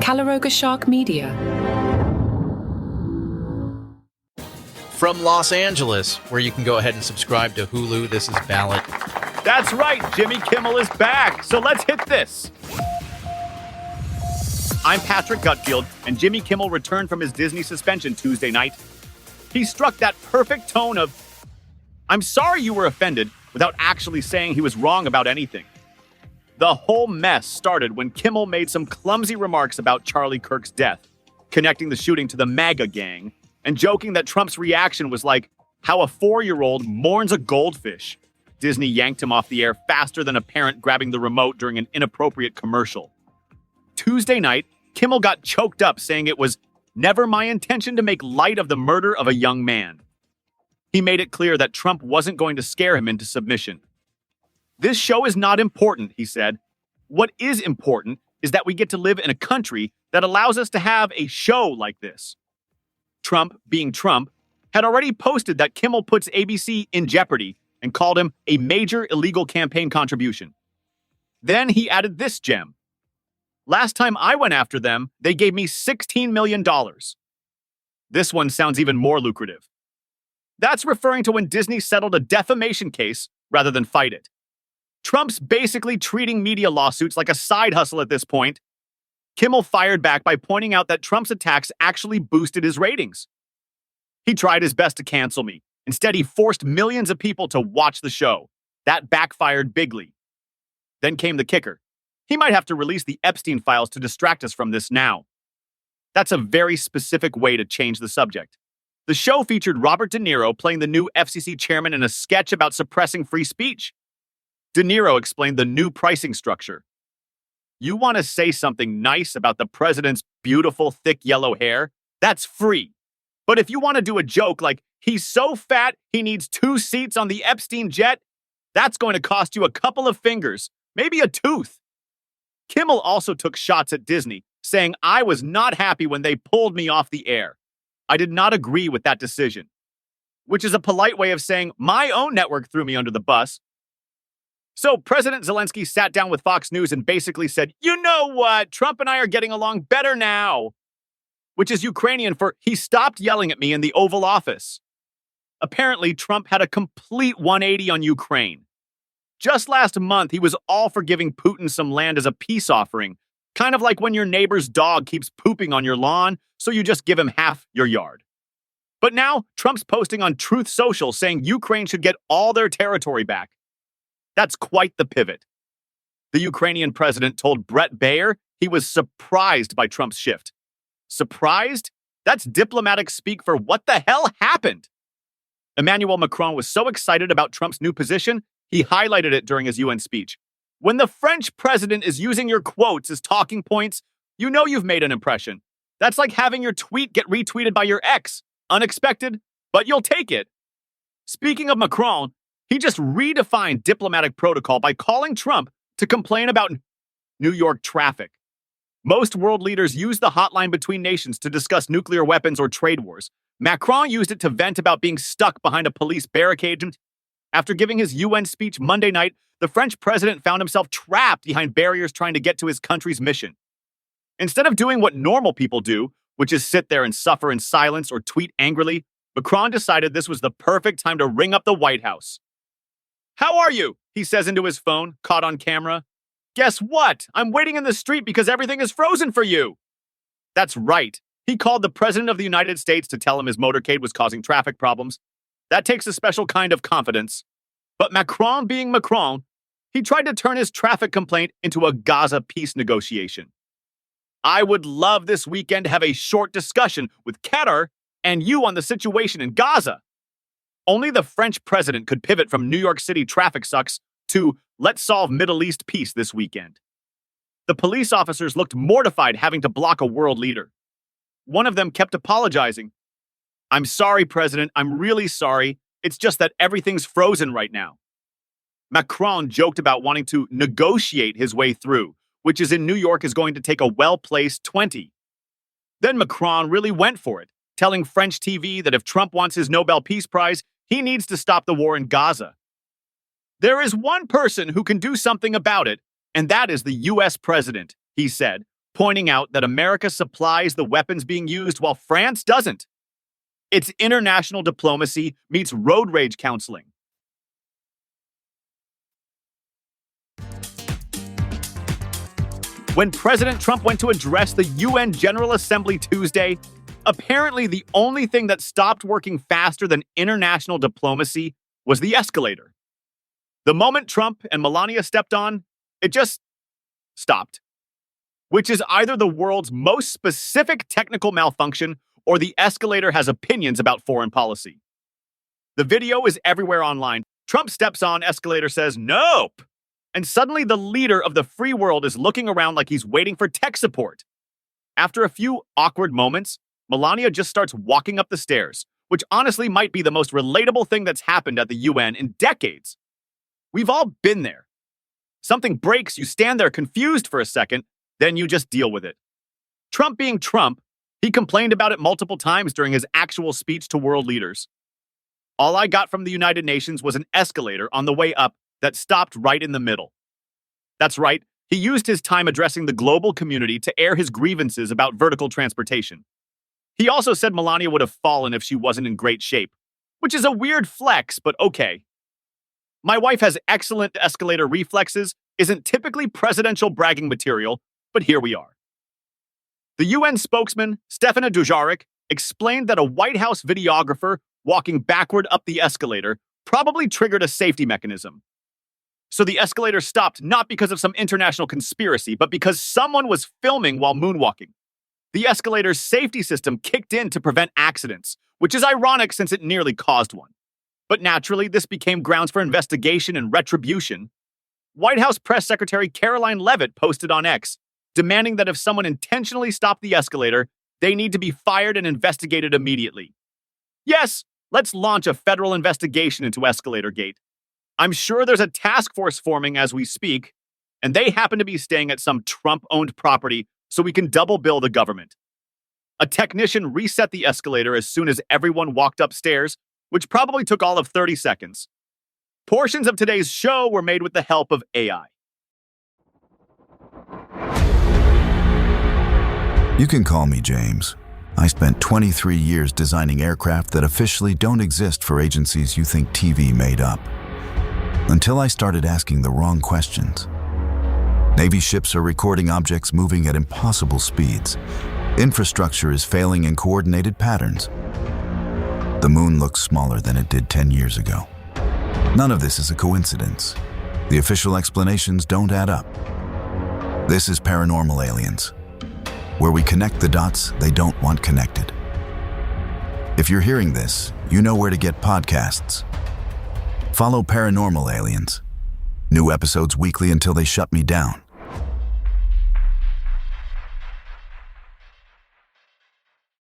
Caloroga Media. From Los Angeles, where you can go ahead and subscribe to Hulu, this is Ballot. That's right, Jimmy Kimmel is back, so let's hit this. I'm Patrick Gutfield, and Jimmy Kimmel returned from his Disney suspension Tuesday night. He struck that perfect tone of, "I'm sorry you were offended," without actually saying he was wrong about anything. The whole mess started when Kimmel made some clumsy remarks about Charlie Kirk's death, connecting the shooting to the MAGA gang, and joking that Trump's reaction was like how a 4-year-old mourns a goldfish. Disney yanked him off the air faster than a parent grabbing the remote during an inappropriate commercial. Tuesday night, Kimmel got choked up saying it was never my intention to make light of the murder of a young man. He made it clear that Trump wasn't going to scare him into submission. "This show is not important," he said. "What is important is that we get to live in a country that allows us to have a show like this." Trump, being Trump, had already posted that Kimmel puts ABC in jeopardy and called him a major illegal campaign contribution. Then he added this gem. "Last time I went after them, they gave me $16 million. This one sounds even more lucrative. That's referring to when Disney settled a defamation case rather than fight it. Trump's basically treating media lawsuits like a side hustle at this point. Kimmel fired back by pointing out that Trump's attacks actually boosted his ratings. "He tried his best to cancel me. Instead, he forced millions of people to watch the show. That backfired bigly." Then came the kicker. He might have to release the Epstein files to distract us from this now. That's a very specific way to change the subject. The show featured Robert De Niro playing the new FCC chairman in a sketch about suppressing free speech. De Niro explained the new pricing structure. "You want to say something nice about the president's beautiful, thick yellow hair? That's free. But if you want to do a joke like, he's so fat he needs 2 seats on the Epstein jet, that's going to cost you a couple of fingers, maybe a tooth." Kimmel also took shots at Disney, saying, "I was not happy when they pulled me off the air. I did not agree with that decision," which is a polite way of saying my own network threw me under the bus. So President Zelensky sat down with Fox News and basically said, "You know what? Trump and I are getting along better now," which is Ukrainian for "he stopped yelling at me in the Oval Office." Apparently, Trump had a complete 180 on Ukraine. Just last month, he was all for giving Putin some land as a peace offering, kind of like when your neighbor's dog keeps pooping on your lawn, so you just give him half your yard. But now, Trump's posting on Truth Social saying Ukraine should get all their territory back. That's quite the pivot. The Ukrainian president told Brett Baer he was surprised by Trump's shift. Surprised? That's diplomatic speak for what the hell happened. Emmanuel Macron was so excited about Trump's new position, he highlighted it during his UN speech. "When the French president is using your quotes as talking points, you know you've made an impression. That's like having your tweet get retweeted by your ex. Unexpected, but you'll take it." Speaking of Macron, he just redefined diplomatic protocol by calling Trump to complain about New York traffic. Most world leaders use the hotline between nations to discuss nuclear weapons or trade wars. Macron used it to vent about being stuck behind a police barricade. After giving his UN speech Monday night, the French president found himself trapped behind barriers trying to get to his country's mission. Instead of doing what normal people do, which is sit there and suffer in silence or tweet angrily, Macron decided this was the perfect time to ring up the White House. "How are you?" he says into his phone, caught on camera. "Guess what? I'm waiting in the street because everything is frozen for you." That's right. He called the President of the United States to tell him his motorcade was causing traffic problems. That takes a special kind of confidence. But Macron being Macron, he tried to turn his traffic complaint into a Gaza peace negotiation. "I would love this weekend to have a short discussion with Qatar and you on the situation in Gaza." Only the French president could pivot from New York City traffic sucks to "let's solve Middle East peace this weekend." The police officers looked mortified having to block a world leader. One of them kept apologizing. "I'm sorry, President. I'm really sorry. It's just that everything's frozen right now." Macron joked about wanting to negotiate his way through, which is in New York is going to take a well-placed 20. Then Macron really went for it, telling French TV that if Trump wants his Nobel Peace Prize, he needs to stop the war in Gaza. "There is one person who can do something about it, and that is the U.S. president," he said, pointing out that America supplies the weapons being used while France doesn't. It's international diplomacy meets road rage counseling. When President Trump went to address the UN General Assembly Tuesday, apparently the only thing that stopped working faster than international diplomacy was the escalator. The moment Trump and Melania stepped on, it just stopped. Which is either the world's most specific technical malfunction or the escalator has opinions about foreign policy. The video is everywhere online. Trump steps on, escalator says, "Nope." And suddenly the leader of the free world is looking around like he's waiting for tech support. After a few awkward moments, Melania just starts walking up the stairs, which honestly might be the most relatable thing that's happened at the UN in decades. We've all been there. Something breaks, you stand there confused for a second, then you just deal with it. Trump being Trump, he complained about it multiple times during his actual speech to world leaders. All I got from the United Nations was an escalator on the way up that stopped right in the middle. That's right, he used his time addressing the global community to air his grievances about vertical transportation. He also said Melania would have fallen if she wasn't in great shape, which is a weird flex, but okay. My wife has excellent escalator reflexes, isn't typically presidential bragging material, but here we are. The UN spokesman, Stefana Dujarric, explained that a White House videographer walking backward up the escalator probably triggered a safety mechanism. So the escalator stopped not because of some international conspiracy, but because someone was filming while moonwalking. The escalator's safety system kicked in to prevent accidents, which is ironic since it nearly caused one. But naturally, this became grounds for investigation and retribution. White House Press Secretary Caroline Leavitt posted on X, demanding that if someone intentionally stopped the escalator, they need to be fired and investigated immediately. Yes, let's launch a federal investigation into Escalator-gate. I'm sure there's a task force forming as we speak, and they happen to be staying at some Trump-owned property so we can double bill the government. A technician reset the escalator as soon as everyone walked upstairs, which probably took all of 30 seconds. Portions of today's show were made with the help of AI. You can call me James. I spent 23 years designing aircraft that officially don't exist for agencies you think TV made up. Until I started asking the wrong questions. Navy ships are recording objects moving at impossible speeds. Infrastructure is failing in coordinated patterns. The moon looks smaller than it did 10 years ago. None of this is a coincidence. The official explanations don't add up. This is Paranormal Aliens, where we connect the dots they don't want connected. If you're hearing this, you know where to get podcasts. Follow Paranormal Aliens. New episodes weekly until they shut me down.